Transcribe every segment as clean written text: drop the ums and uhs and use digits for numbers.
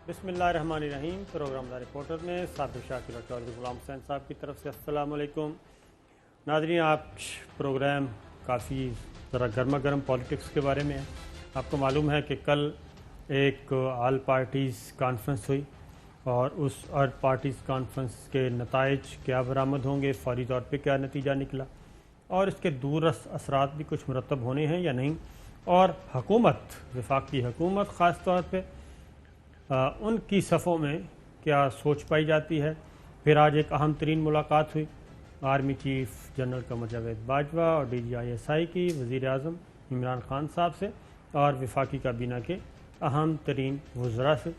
बिस्मिल्लाहिर्रहमानिर्रहीम। Programme the reporter में साबिर शाकिर और चौधरी गुलाम हुसैन साहब की तरफ से अस्सलाम वालेकुम। नाज़रीन, आज प्रोग्राम काफ़ी ज़रा गर्मा गर्म पॉलिटिक्स के बारे में है। आपको मालूम है कि कल एक ऑल पार्टीज़ कॉन्फ्रेंस हुई और उस ऑल पार्टीज़ कॉन्फ्रेंस के नताइज क्या बरामद होंगे, फौरी तौर पे क्या नतीजा निकला और इसके दूररस असरात भी कुछ मुरतब होने हैं या नहीं, और हुकूमत, वफाकी हुकूमत ख़ास तौर पे उनकी सफ़ों में क्या सोच पाई जाती है। फिर आज एक अहम तरीन मुलाकात हुई army chief general Qamar Javed Bajwa और DGISI की वज़ीर आज़म इमरान खान साहब से और वफाकी काबीना के अहम तरीन वज़रा से।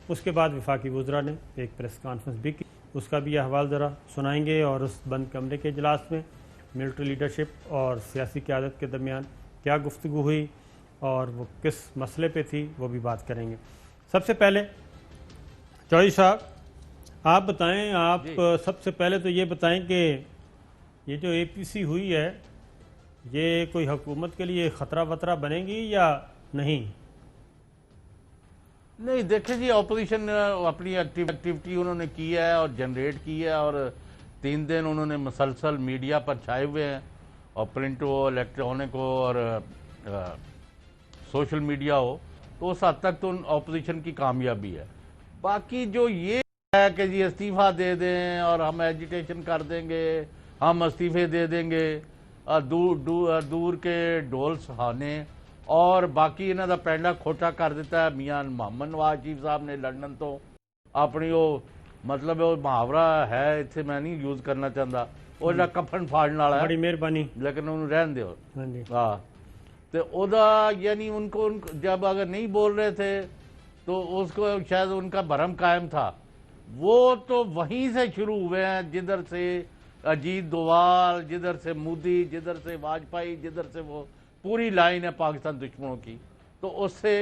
उसके बाद वफाकी वज़रा ने एक प्रेस कॉन्फ्रेंस भी की, उसका भी अहवाल ज़रा सुनाएंगे और उस बंद कमरे के इजलास में मिलिट्री लीडरशिप और सियासी क़यादत के दरमियान क्या गुफ्तगू हुई और वो किस मसले पे थी, वो भी बात करेंगे। सबसे पहले चौधरी साहब आप बताएं, आप सबसे पहले तो ये बताएं कि ये जो APC हुई है ये कोई हुकूमत के लिए ख़तरा वतरा बनेगी या नहीं? नहीं, देखें जी, ऑपोजिशन अपनी एक्टिविटी उन्होंने की है और जनरेट की है और 3 दिन उन्होंने मुसलसल मीडिया पर छाए हुए हैं, और प्रिंट हो, इलेक्ट्रॉनिक हो और सोशल मीडिया हो, तो उस हद तक तो ऑपोजिशन की कामयाबी है। बाकी जो ये है कि जी इस्तीफ़ा दे दें और हम एजिटेशन कर देंगे, हम इस्तीफ़े दे देंगे, दूर के ढोल सहाने, और बाकी इन्हों का पैंडा खोटा कर दिता है मियां मोहम्मद नवाज शरीफ साहब ने लंडन तो अपनी वो मतलब वो मुहावरा है, इतने मैं नहीं यूज़ करना चाहता, वो जो कफन फाड़ने वाला है, बड़ी मेहरबानी, लेकिन उन्होंने रहन दो। हाँ जी, हाँ, तो उदा यानी उनको जब अगर नहीं बोल रहे थे तो उसको शायद उनका भरम कायम था। वो तो वहीं से शुरू हुए हैं जिधर से अजीत डोवाल, जिधर से मोदी, जिधर से वाजपेयी, जिधर से वो पूरी लाइन है पाकिस्तान दुश्मनों की। तो उससे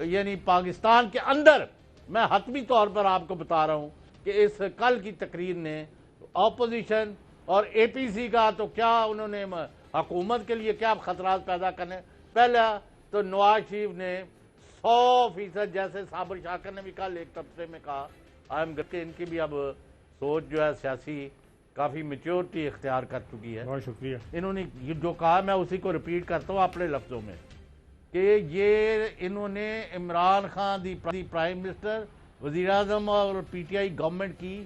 यानी पाकिस्तान के अंदर, मैं हतमी तौर पर आपको बता रहा हूँ कि इस कल की तकरीर ने ऑपोजिशन और APC का तो क्या उन्होंने हुकूमत के लिए क्या खतरात पैदा करने। पहला तो नवाज शरीफ ने 100%, जैसे साबिर शाकिर ने भी कल एक तबसे में कहा, इनकी भी अब सोच जो है सियासी काफ़ी मेच्योरिटी इख्तियार कर चुकी है। बहुत शुक्रिया। इन्होंने जो कहा मैं उसी को रिपीट करता हूँ अपने लफ्ज़ों में कि ये इन्होंने इमरान खान दी प्राइम मिनिस्टर, वज़ीर आज़म और PTI गवर्नमेंट की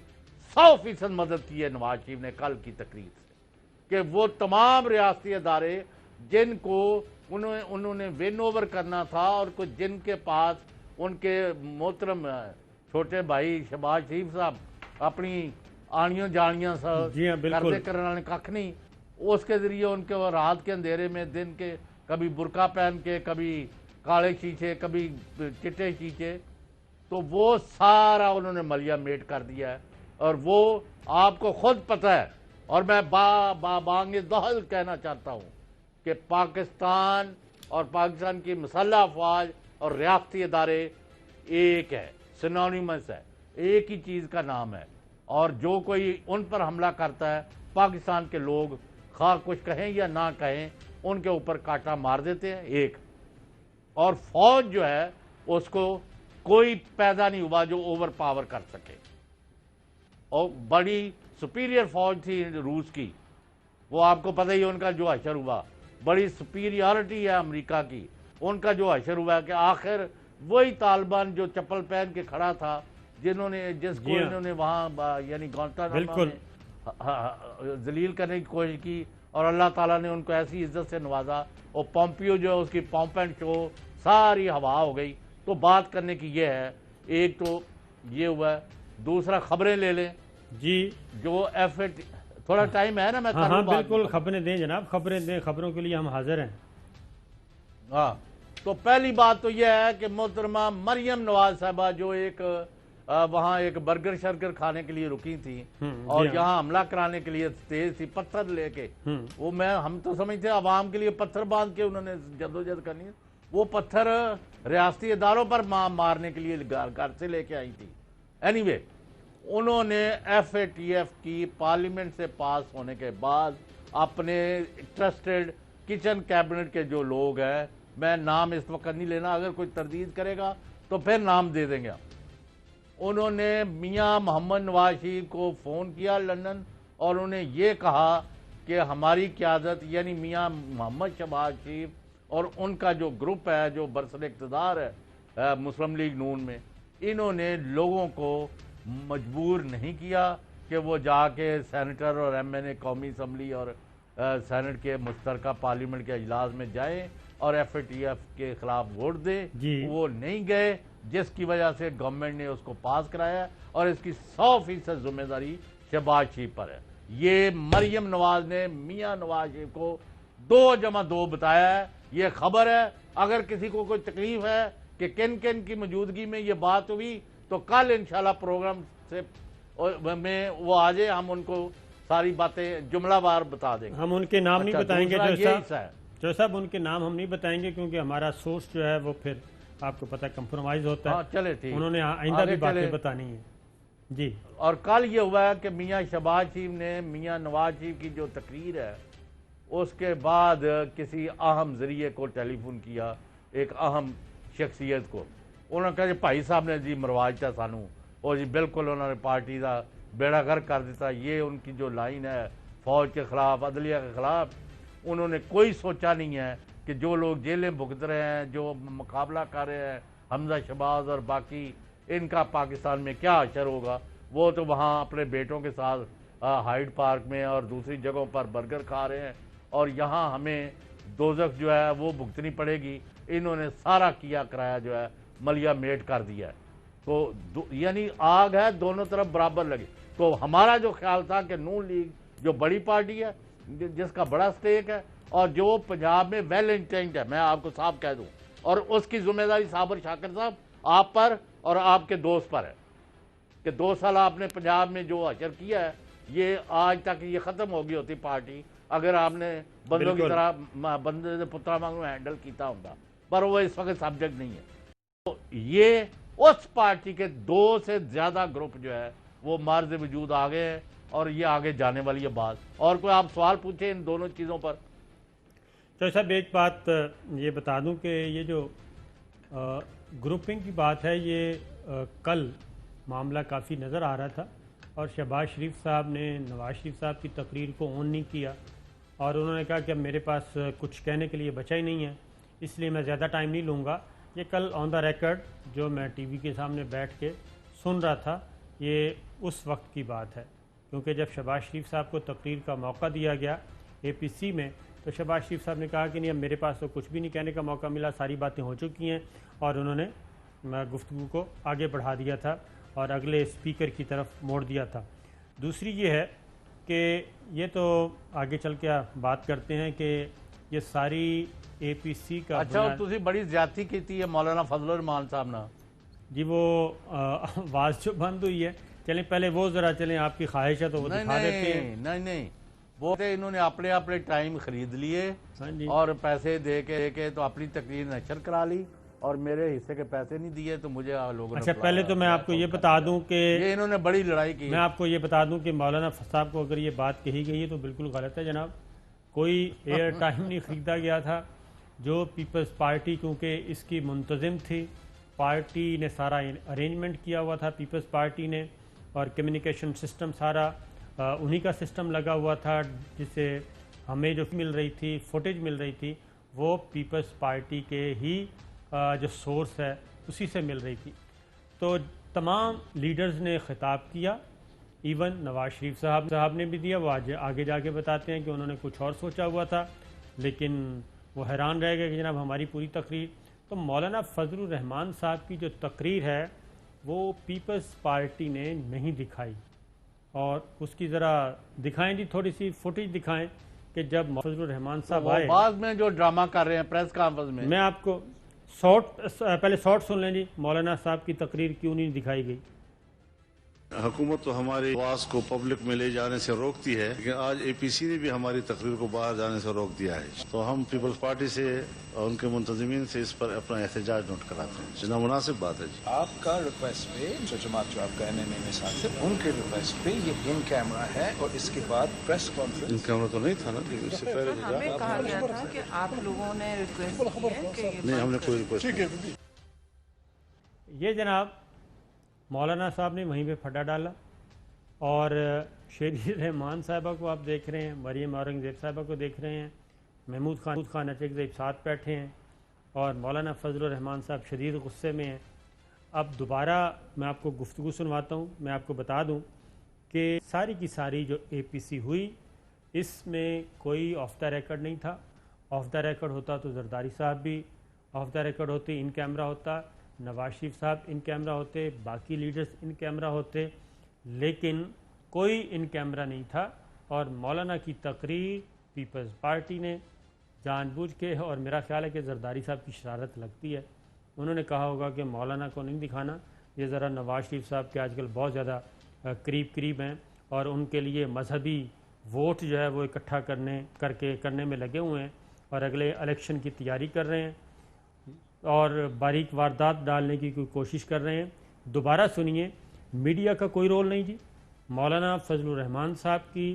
100% मदद की है नवाज शरीफ ने कल की तकरीर से, कि वो तमाम रियासती अदारे जिनको उन्होंने विन ओवर करना था और कुछ जिनके पास उनके मोहतरम छोटे भाई शहबाज शरीफ साहब अपनी आनियों जानियां करते करने कख नहीं, उसके ज़रिए उनके वो रात के अंधेरे में दिन के कभी बुरका पहन के, कभी काले शीशे, कभी चिट्टे शीशे, तो वो सारा उन्होंने मलिया मेट कर दिया है। और वो आपको खुद पता है, और मैं बांगे दहल कहना चाहता हूँ कि पाकिस्तान और पाकिस्तान की मसल्ह अफवाज और रियासती अदारे एक है, सिनोनिमस है, एक ही चीज़ का नाम है। और जो कोई उन पर हमला करता है, पाकिस्तान के लोग खा कुछ कहें या ना कहें, उनके ऊपर कांटा मार देते हैं एक। और फौज जो है उसको कोई पैदा नहीं हुआ जो ओवर पावर कर सके, और बड़ी सुपीरियर फौज थी रूस की, वो आपको पता ही उनका जो हशर हुआ, बड़ी सुपीरियरिटी है अमेरिका की, उनका जो हशर हुआ कि आखिर वही तालिबान जो चप्पल पहन के खड़ा था, जिसको इन्होंने वहाँ यानी गुआंतानामो में जलील करने की कोशिश की, और अल्लाह ताला ने उनको ऐसी इज्जत से नवाजा, और पोम्पियो जो है उसकी पॉम्प एंड शो सारी हवा हो गई। तो बात करने की ये है, एक तो ये हुआ है, दूसरा खबरें ले लें जी, जो थोड़ा टाइम है ना, मैं हाँ बिल्कुल, खबरें दें जनाब, खबरें दें, खबरों के लिए हम हाजिर हैं। हाँ, तो पहली बात तो यह है कि मोहतरमा मरियम नवाज साहबा जो एक वहाँ एक बर्गर शर्गर खाने के लिए रुकी थी और यहाँ हमला कराने के लिए तेज थी, पत्थर लेके, वो हम तो समझते अवाम के लिए पत्थर बांध के उन्होंने जद्दोजहद करनी है, वो पत्थर रियासती इदारों पर मारने के लिए घर से लेके आई थी। एनीवे, उन्होंने FATF की पार्लियामेंट से पास होने के बाद अपने ट्रस्टेड किचन कैबिनेट के जो लोग हैं, मैं नाम इस वक्त नहीं लेना, अगर कोई तरदीद करेगा तो फिर नाम दे देंगे, انہوں نے میاں محمد نواز شریف کو فون کیا لندن اور انہیں یہ کہا کہ ہماری قیادت یعنی میاں محمد شہباز شریف اور ان کا جو گروپ ہے جو برسر اقتدار ہے مسلم لیگ نون میں، انہوں نے لوگوں کو مجبور نہیں کیا کہ وہ جا کے سینیٹر اور ایم این اے قومی اسمبلی اور سینٹ کے مشترکہ پارلیمنٹ کے اجلاس میں جائیں اور ایف اے ٹی ایف کے خلاف ووٹ دیں. وہ نہیں گئے، جس کی وجہ سے گورنمنٹ نے اس کو پاس کرایا اور اس کی 100% ذمہ داری شہباز شریف پر ہے. یہ مریم نواز نے میاں نواز شریف کو 2+2 بتایا ہے. یہ خبر ہے. اگر کسی کو کوئی تکلیف ہے کہ کن کن کی موجودگی میں یہ بات ہوئی تو کل انشاءاللہ پروگرام سے میں وہ آ جائے، ہم ان کو ساری باتیں جملہ بار بتا دیں گے. ہم ان کے نام نہیں بتائیں گے جو صاحب ان کے نام ہم نہیں بتائیں گے کیونکہ ہمارا سورس جو ہے وہ پھر آپ کو پتہ ہے کمپرومائز ہوتا ہے. چلے ٹھیک، انہوں نے آئندہ بھی باتیں بتانی ہیں. جی. اور کل یہ ہوا ہے کہ میاں شہباز شریف نے میاں نواز شریف کی جو تقریر ہے اس کے بعد کسی اہم ذریعے کو ٹیلی فون کیا، ایک اہم شخصیت کو. انہوں نے کہا جی بھائی صاحب نے جی مرواجتا سانو اور جی بالکل انہوں نے پارٹی کا بیڑا غرق کر دیتا. یہ ان کی جو لائن ہے فوج کے خلاف، عدلیہ کے خلاف، انہوں نے کوئی سوچا نہیں ہے کہ جو لوگ جیلیں بھگت رہے ہیں، جو مقابلہ کر رہے ہیں حمزہ شہباز اور باقی، ان کا پاکستان میں کیا اثر ہوگا. وہ تو وہاں اپنے بیٹوں کے ساتھ ہائیڈ پارک میں اور دوسری جگہوں پر برگر کھا رہے ہیں اور یہاں ہمیں دوزخ جو ہے وہ بھگتنی پڑے گی. انہوں نے سارا کیا کرایا جو ہے ملیا میٹ کر دیا ہے. تو یعنی آگ ہے دونوں طرف برابر لگی. تو ہمارا جو خیال تھا کہ نون لیگ جو بڑی پارٹی ہے جس کا بڑا سٹیک ہے اور جو پنجاب میں ویل انٹینٹ ہے، میں آپ کو صاحب کہہ دوں، اور اس کی ذمہ داری صابر شاکر صاحب آپ پر اور آپ کے دوست پر ہے کہ 2 سال آپ نے پنجاب میں جو اشر کیا ہے یہ آج تک یہ ختم ہو گئی ہوتی پارٹی اگر آپ نے بندوں کی طرح بندے پترا مانگو ہینڈل کیتا ہوتا، پر وہ اس وقت سبجیکٹ نہیں ہے. تو یہ اس پارٹی کے 2 سے زیادہ گروپ جو ہے وہ مارز وجود آ گئے ہیں اور یہ آگے جانے والی ہے بات. اور کوئی آپ سوال پوچھیں ان دونوں چیزوں پر؟ تو صاحب ایک بات یہ بتا دوں کہ یہ جو گروپنگ کی بات ہے یہ کل معاملہ کافی نظر آ رہا تھا اور شہباز شریف صاحب نے نواز شریف صاحب کی تقریر کو آن نہیں کیا اور انہوں نے کہا کہ اب میرے پاس کچھ کہنے کے لیے بچا ہی نہیں ہے، اس لیے میں زیادہ ٹائم نہیں لوں گا. یہ کل آن دا ریکارڈ جو میں ٹی وی کے سامنے بیٹھ کے سن رہا تھا یہ اس وقت کی بات ہے کیونکہ جب شہباز شریف صاحب کو تقریر کا موقع دیا گیا اے پی سی میں تو شہباز شریف صاحب نے کہا کہ نہیں اب میرے پاس تو کچھ بھی نہیں کہنے کا موقع ملا، ساری باتیں ہو چکی ہیں، اور انہوں نے گفتگو کو آگے بڑھا دیا تھا اور اگلے اسپیکر کی طرف موڑ دیا تھا. دوسری یہ ہے کہ یہ تو آگے چل کے بات کرتے ہیں کہ یہ ساری اے پی سی کا اچھا تسی بڑی زیادتی کی ہے مولانا فضل الرحمان صاحب نے. جی وہ آواز جو بند ہوئی ہے، چلیں پہلے وہ ذرا چلیں آپ کی خواہش ہے تو وہ دکھا دیتے ہیں. نہیں وہ انہوں نے اپنے ٹائم خرید لیے اور پیسے دے کے تو اپنی تقریر نشر کرا لی اور میرے حصے کے پیسے نہیں دیے تو مجھے لوگوں نے. اچھا پہلے تو میں آپ کو یہ بتا دوں کہ یہ انہوں نے بڑی لڑائی کی. میں آپ کو یہ بتا دوں کہ مولانا صاحب کو اگر یہ بات کہی گئی ہے تو بالکل غلط ہے جناب. کوئی ایئر ٹائم نہیں خریدا گیا تھا. جو پیپلز پارٹی کیونکہ اس کی منتظم تھی، پارٹی نے سارا ارینجمنٹ کیا ہوا تھا پیپلز پارٹی نے، اور کمیونیکیشن سسٹم سارا انہی کا سسٹم لگا ہوا تھا، جس سے ہمیں جو مل رہی تھی فوٹیج مل رہی تھی وہ پیپلز پارٹی کے ہی جو سورس ہے اسی سے مل رہی تھی. تو تمام لیڈرز نے خطاب کیا، ایون نواز شریف صاحب نے بھی دیا. وہ آگے جا کے بتاتے ہیں کہ انہوں نے کچھ اور سوچا ہوا تھا لیکن وہ حیران رہ گئے کہ جناب ہماری پوری تقریر. تو مولانا فضل الرحمان صاحب کی جو تقریر ہے وہ پیپلز پارٹی نے نہیں دکھائی، اور اس کی ذرا دکھائیں جی تھوڑی سی فوٹیج دکھائیں کہ جب فضل الرحمان صاحب آئے بعد میں جو ڈرامہ کر رہے ہیں پریس کانفرنس میں آپ کو پہلے شارٹ سن لیں جی مولانا صاحب کی تقریر کیوں نہیں دکھائی گئی. حکومت تو ہماری آواز کو پبلک میں لے جانے سے روکتی ہے، لیکن آج اے پی سی نے بھی ہماری تقریر کو باہر جانے سے روک دیا ہے. تو ہم پیپلز پارٹی سے اور ان کے منتظمین سے اس پر اپنا احتجاج نوٹ کراتے ہیں. جتنا مناسب بات ہے جی. آپ کا ریکویسٹ پہ جو جماعت جو آپ کا ایم این اے میں ساتھ ہے ان کے ریکویسٹ پہ یہ ان کیمرہ ہے اور اس کے بعد پریس کانفرنس. ان کیمرہ تو نہیں تھا نا، لیکن اس سے پہلے ہمیں کہا گیا تھا کہ آپ لوگوں نے ریکویسٹ کی ہے کہ نہیں، ہم نے کوئی ریکویسٹ نہیں. یہ جناب मौलाना साहब ने वहीं पे फटा डाला और शेरी रहमान साहिबा को आप देख रहे हैं, मरीम औरंगज़ेब साहिबा को देख रहे हैं, महमूद खान अचकज़ई साथ बैठे हैं और मौलाना फजलुर रहमान साहब शदीद गुस्से में हैं। अब दोबारा मैं आपको गुफ्तगू सुनवाता हूँ। मैं आपको बता दूँ कि सारी की सारी जो APC हुई इसमें कोई ऑफ द रिकॉर्ड नहीं था। ऑफ द रिकॉर्ड होता तो जरदारी साहब भी ऑफ द रिकॉर्ड होते, इन कैमरा होता, नवाज शरीफ साहब इन कैमरा होते, बाकी लीडर्स इन कैमरा होते, लेकिन कोई इन कैमरा नहीं था। और मौलाना की तकरीर पीपल्स पार्टी ने जानबूझ के, और मेरा ख्याल है कि जरदारी साहब की शरारत लगती है, उन्होंने कहा होगा कि मौलाना को नहीं दिखाना, ये ज़रा नवाज शरीफ साहब के आजकल बहुत ज़्यादा करीब हैं और उनके लिए मजहबी वोट जो है वो इकट्ठा करने में लगे हुए हैं और अगले इलेक्शन की तैयारी कर रहे हैं और बारीक वारदात डालने की कोई कोशिश कर रहे हैं। दोबारा सुनिए, मीडिया का कोई रोल नहीं जी। मौलाना फजलुर रहमान साहब की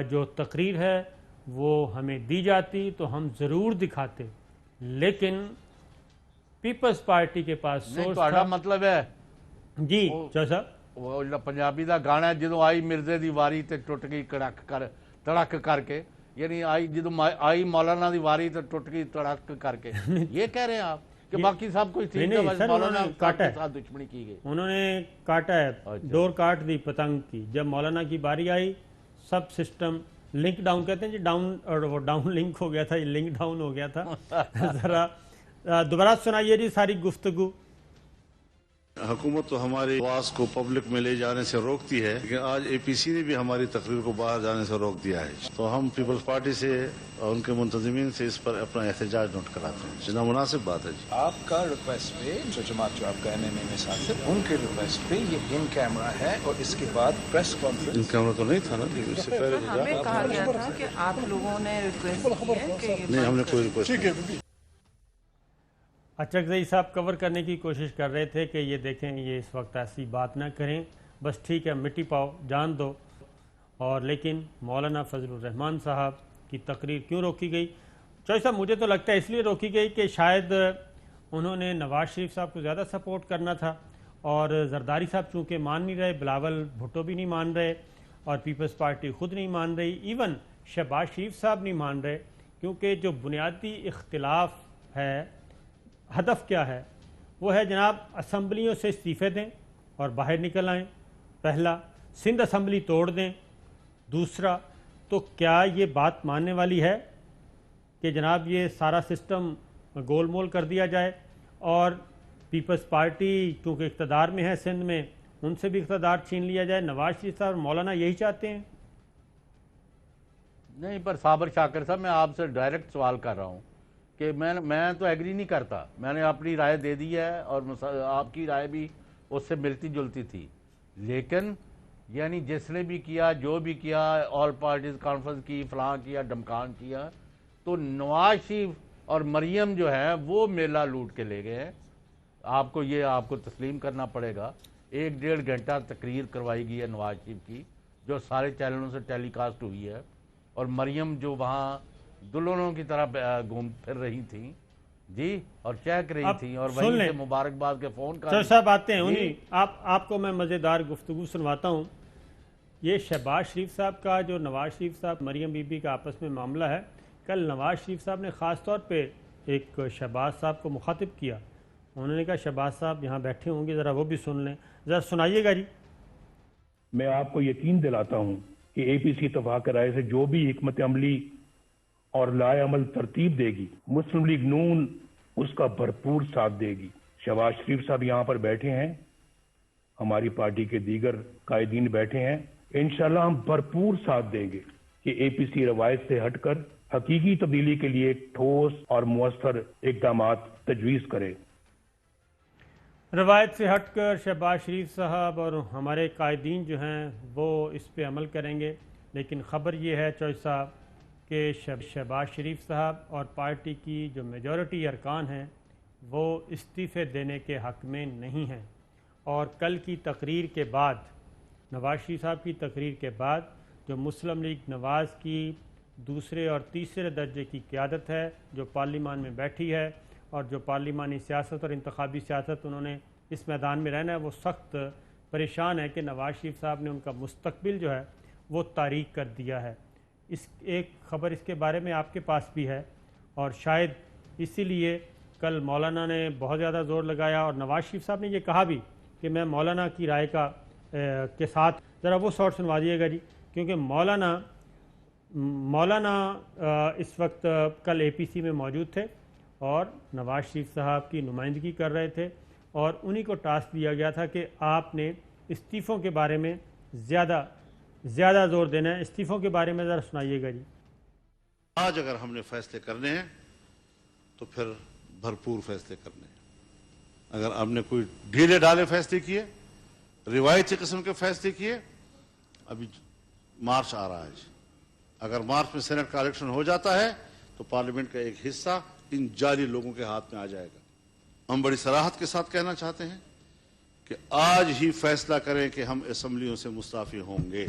जो तकरीर है वो हमें दी जाती तो हम ज़रूर दिखाते, लेकिन पीपल्स पार्टी के पास सोर्स था। मतलब है जी साहब, वो ਜਿਹੜਾ ਪੰਜਾਬੀ ਦਾ ਗਾਣਾ ਹੈ, ਜਦੋਂ ਆਈ ਮਿਰਜ਼ੇ ਦੀ ਵਾਰੀ ਤੇ ਟੁੱਟ ਗਈ ਤੜਕ ਕਰਕੇ, यानी आई ਜਦੋਂ आई मौलाना ਦੀ ਵਾਰੀ ਤੇ ਟੁੱਟ ਗਈ तड़क करके, ये कह रहे हैं आप कि बाकी सब कुछ ठीक है, बस मौलाना के साथ दुश्मनी की गई। उन्होंने काटा है, डोर काट दी पतंग की। जब मौलाना की बारी आई सब सिस्टम लिंक डाउन कहते हैं जी, डाउन, और वो डाउन लिंक हो गया था, ये लिंक डाउन हो गया था। जरा दोबारा सुनाइए जी सारी गुफ्तगू। हुकूमत तो हमारी आवाज़ को पब्लिक में ले जाने से रोकती है, लेकिन आज APC ने भी हमारी तकरीर को बाहर जाने से रोक दिया है। तो हम पीपल्स पार्टी से और उनके मुंतज़मीन से इस पर अपना एहतजाज नोट कराते हैं। जितना मुनासिब बात है जी। आपका रिक्वेस्ट पे जो जमात जो आपका NNA में साथ है, उनके रिक्वेस्ट पे ये इन कैमरा है और इसके बाद प्रेस कॉन्फ्रेंस। इन कैमरा तो नहीं था ना, इससे पहले तो हमें कहा गया था कि आप लोगों ने रिक्वेस्ट की है कि नहीं, हमने कोई रिक्वेस्ट। अचकज़ई साहब कवर करने की कोशिश कर रहे थे कि ये देखें, ये इस वक्त ऐसी बात ना करें, बस ठीक है मिट्टी पाओ, जान दो। और लेकिन मौलाना फजलुर रहमान साहब की तकरीर क्यों रोकी गई? चौधरी साहब, मुझे तो लगता है इसलिए रोकी गई कि शायद उन्होंने नवाज शरीफ साहब को ज़्यादा सपोर्ट करना था और जरदारी साहब चूँकि मान नहीं रहे, बिलावल भुट्टो भी नहीं मान रहे और पीपल्स पार्टी ख़ुद नहीं मान रही, इवन शहबाज शरीफ साहब नहीं मान रहे, क्योंकि जो बुनियादी इख्तिलाफ है, हदफ क्या है, वो है जनाब असम्बलियों से इस्तीफ़े दें और बाहर निकल आएँ, पहला। सिंध असम्बली तोड़ दें, दूसरा। तो क्या ये बात मानने वाली है कि जनाब ये सारा सिस्टम गोलमोल कर दिया जाए और पीपल्स पार्टी क्योंकि इक़्तिदार में है सिंध में, उनसे भी इक़्तिदार छीन लिया जाए? नवाज शरीफ साहब और मौलाना यही चाहते हैं? नहीं, पर साबर शाकिर साहब, मैं आपसे डायरेक्ट सवाल कर रहा हूँ कि मैं तो एग्री नहीं करता। मैंने अपनी राय दे दी है और आपकी राय भी उससे मिलती जुलती थी, लेकिन यानी जिसने भी किया, जो भी किया, ऑल पार्टीज कॉन्फ्रेंस की, फलां किया, डमकान किया, तो नवाज शरीफ और मरियम जो है वो मेला लूट के ले गए हैं। आपको तस्लीम करना पड़ेगा। 1-1.5 घंटा तकरीर करवाई गई है नवाज शरीफ की, जो सारे चैनलों से टेलीकास्ट हुई है, और मरियम जो वहाँ दुल्हनों की तरह घूम फिर रही थी जी और चहक रही थी, और वहीं से मुबारकबाद के फोन कर। सर साहब आते हैं उन्हीं, आपको मैं मज़ेदार गुफ्तगू सुनवाता हूँ। ये शहबाज शरीफ साहब का, जो नवाज शरीफ साहब मरियम बीबी का आपस में मामला है, कल नवाज शरीफ साहब ने ख़ास तौर पे एक शहबाज साहब को मुखातिब किया। उन्होंने कहा शहबाज साहब यहाँ बैठे होंगे, ज़रा वो भी सुन लें, ज़रा सुनाइएगा जी। मैं आपको यकीन दिलाता हूँ कि APC इत्तेफाक राय से जो भी हिकमत अमली और लाए अमल तरतीब देगी, मुस्लिम लीग नून उसका भरपूर साथ देगी। शहबाज शरीफ साहब यहाँ पर बैठे हैं, हमारी पार्टी के दीगर कायदीन बैठे हैं, इंशाल्लाह हम भरपूर साथ देंगे कि APC रवायत से हटकर हकीकी तब्दीली के लिए ठोस और मुअस्सर इक़दामात तजवीज़ करे। रवायत से हटकर शहबाज शरीफ साहब और हमारे कायदीन जो हैं वो इस पे अमल करेंगे, लेकिन ख़बर ये है चौधरी साहब कि शहबाज शरीफ साहब और पार्टी की जो मेजॉरिटी अरकान हैं वो इस्तीफ़े देने के हक़ में नहीं हैं। और कल की तकरीर के बाद, नवाज शरीफ साहब की तकरीर के बाद, जो मुस्लिम लीग नवाज़ की दूसरे और तीसरे दर्जे की क़यादत है जो पार्लिमान में बैठी है اور جو پارلیمانی سیاست اور انتخابی سیاست انہوں نے اس میدان میں رہنا ہے، وہ سخت پریشان ہے کہ نواز شریف صاحب نے ان کا مستقبل جو ہے وہ تاریک کر دیا ہے۔ ایک خبر اس کے بارے میں آپ کے پاس بھی ہے، اور شاید اسی لیے کل مولانا نے بہت زیادہ زور لگایا، اور نواز شریف صاحب نے یہ کہا بھی کہ میں مولانا کی رائے کے ساتھ، ذرا وہ شارٹ سنوا دیے گا جی، کیونکہ مولانا اس وقت کل اے پی سی میں موجود تھے اور نواز شریف صاحب کی نمائندگی کر رہے تھے، اور انہی کو ٹاسک دیا گیا تھا کہ آپ نے استعفوں کے بارے میں زیادہ زور دینا ہے۔ استعفوں کے بارے میں ذرا سنائیے گا جی۔ آج اگر ہم نے فیصلے کرنے ہیں تو پھر بھرپور فیصلے کرنے ہیں۔ اگر ہم نے کوئی ڈھیلے ڈالے فیصلے کیے، روایتی قسم کے فیصلے کیے، ابھی مارچ آ رہا ہے، اگر مارچ میں سینٹ کا الیکشن ہو جاتا ہے تو پارلیمنٹ کا ایک حصہ ان جعلی لوگوں کے ہاتھ میں آ جائے گا۔ ہم بڑی صراحت کے ساتھ کہنا چاہتے ہیں کہ آج ہی فیصلہ کریں کہ ہم اسمبلیوں سے مستعفی ہوں گے۔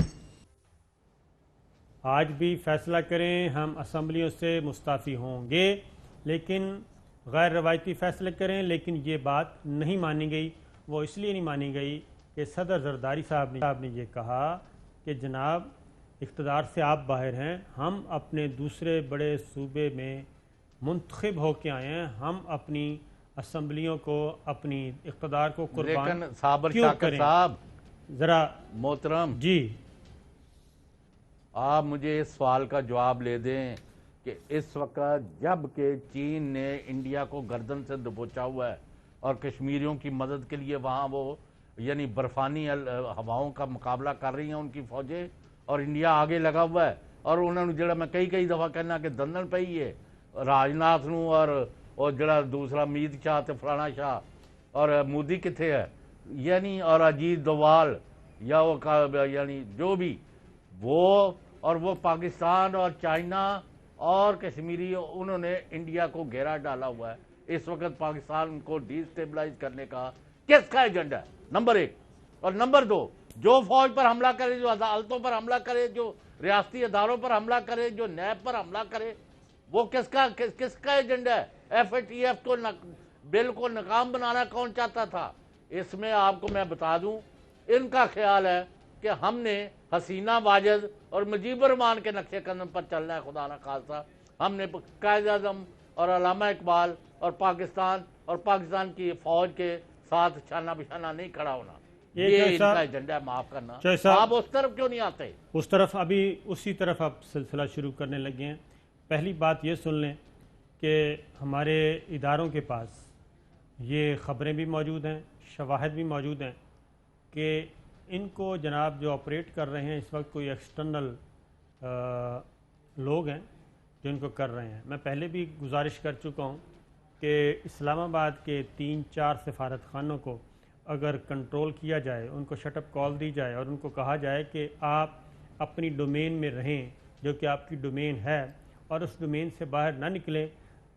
آج بھی فیصلہ کریں ہم اسمبلیوں سے مستعفی ہوں گے، لیکن غیر روایتی فیصلے کریں۔ لیکن یہ بات نہیں مانی گئی، وہ اس لیے نہیں مانی گئی کہ صدر زرداری صاحب نے یہ کہا کہ جناب اقتدار سے آپ باہر ہیں، ہم اپنے دوسرے بڑے صوبے میں منتخب ہو کے آئے ہیں، ہم اپنی اسمبلیوں کو، اپنی اقتدار کو قربان لیکن صابر کیوں شاکر کریں؟ صاحب ذرا محترم، جی آپ مجھے اس سوال کا جواب لے دیں کہ اس وقت جب کہ چین نے انڈیا کو گردن سے دبوچا ہوا ہے اور کشمیریوں کی مدد کے لیے وہاں وہ یعنی برفانی ہواؤں کا مقابلہ کر رہی ہیں ان کی فوجیں، اور انڈیا آگے لگا ہوا ہے، اور انہوں نے جڑا میں کئی دفعہ کہنا کہ دندن پہ ہی ہے راجناتھ نو اور جڑا دوسرا مید شاہ تے فلانا شاہ اور مودی کتھے ہے، یعنی اور اجیت دوال یا وہ یعنی جو بھی وہ، اور وہ پاکستان اور چائنا اور کشمیری انہوں نے انڈیا کو گھیرا ڈالا ہوا ہے۔ اس وقت پاکستان کو ڈی سٹیبلائز کرنے کا کس کا ایجنڈا ہے؟ نمبر ایک، اور نمبر دو، جو فوج پر حملہ کرے، جو عدالتوں پر حملہ کرے، جو ریاستی اداروں پر حملہ کرے، جو نیب پر حملہ کرے، وہ کس کا ایجنڈا ہے؟ ایف اے ٹی ایف کو بل کو ناکام بنانا کون چاہتا تھا؟ اس میں آپ کو میں بتا دوں، ان کا خیال ہے کہ ہم نے حسینہ واجد اور مجیب الرحمان کے نقشے قدم پر چلنا ہے، خدا نہ خواستہ ہم نے قائد اعظم اور علامہ اقبال اور پاکستان کی فوج کے ساتھ شانہ بشانہ نہیں کھڑا ہونا۔ یہ ان کا ایجنڈا ہے، معاف کرنا۔ آپ اس طرف کیوں نہیں آتے؟ اس طرف ابھی اسی طرف آپ سلسلہ شروع کرنے لگے ہیں۔ پہلی بات یہ سن لیں کہ ہمارے اداروں کے پاس یہ خبریں بھی موجود ہیں، شواہد بھی موجود ہیں کہ ان کو جناب جو آپریٹ کر رہے ہیں اس وقت کوئی ایکسٹرنل لوگ ہیں جو ان کو کر رہے ہیں۔ میں پہلے بھی گزارش کر چکا ہوں کہ اسلام آباد کے 3-4 سفارت خانوں کو اگر کنٹرول کیا جائے، ان کو شٹ اپ کال دی جائے اور ان کو کہا جائے کہ آپ اپنی ڈومین میں رہیں جو کہ آپ کی ڈومین ہے، اور اس ڈومین سے باہر نہ نکلیں،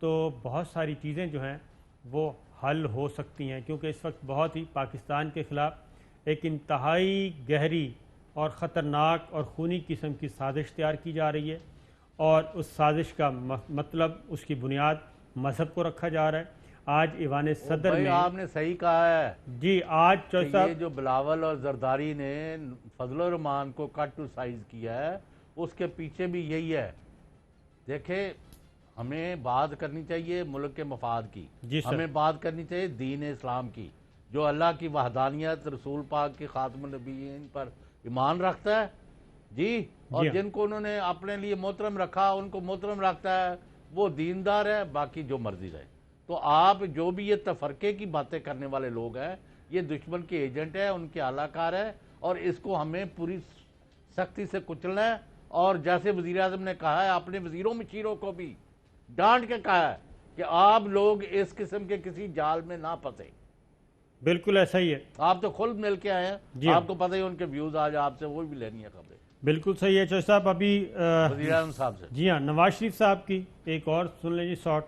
تو بہت ساری چیزیں جو ہیں وہ حل ہو سکتی ہیں، کیونکہ اس وقت بہت ہی پاکستان کے خلاف ایک انتہائی گہری اور خطرناک اور خونی قسم کی سازش تیار کی جا رہی ہے، اور اس سازش کا مطلب، اس کی بنیاد مذہب کو رکھا جا رہا ہے۔ آج ایوان صدر میں آپ نے صحیح کہا ہے جی، آج چوہدری صاحب یہ جو بلاول اور زرداری نے فضل الرحمان کو کٹ ٹو سائز کیا ہے، اس کے پیچھے بھی یہی ہے۔ دیکھیں، ہمیں بات کرنی چاہیے ملک کے مفاد کی، ہمیں بات کرنی چاہیے دین اسلام کی، جو اللہ کی وحدانیت، رسول پاک کی خاتم النبیین پر ایمان رکھتا ہے جی، اور جن کو انہوں نے اپنے لیے محترم رکھا، ان کو محترم رکھتا ہے، وہ دیندار ہے، باقی جو مرضی رہے۔ تو آپ جو بھی یہ تفرقے کی باتیں کرنے والے لوگ ہیں، یہ دشمن کے ایجنٹ ہے، ان کے اعلی کار ہے، اور اس کو ہمیں پوری سختی سے کچلنا ہے۔ اور جیسے وزیر اعظم نے کہا ہے، اپنے وزیروں مشیروں کو بھی ڈانٹ کے کہا ہے کہ آپ لوگ اس قسم کے کسی جال میں نہ پھنسے۔ بالکل ایسا ہی ہے، آپ تو خود مل کے آئے ہیں، آپ کو پتہ ہی ان کے ویوز آج آپ سے وہ بھی لینی ہے خبریں۔ بالکل صحیح ہے چوہدری صاحب۔ ابھی وزیر اعظم صاحب سے جی ہاں، نواز شریف صاحب کی ایک اور سن لیں جی شارٹ،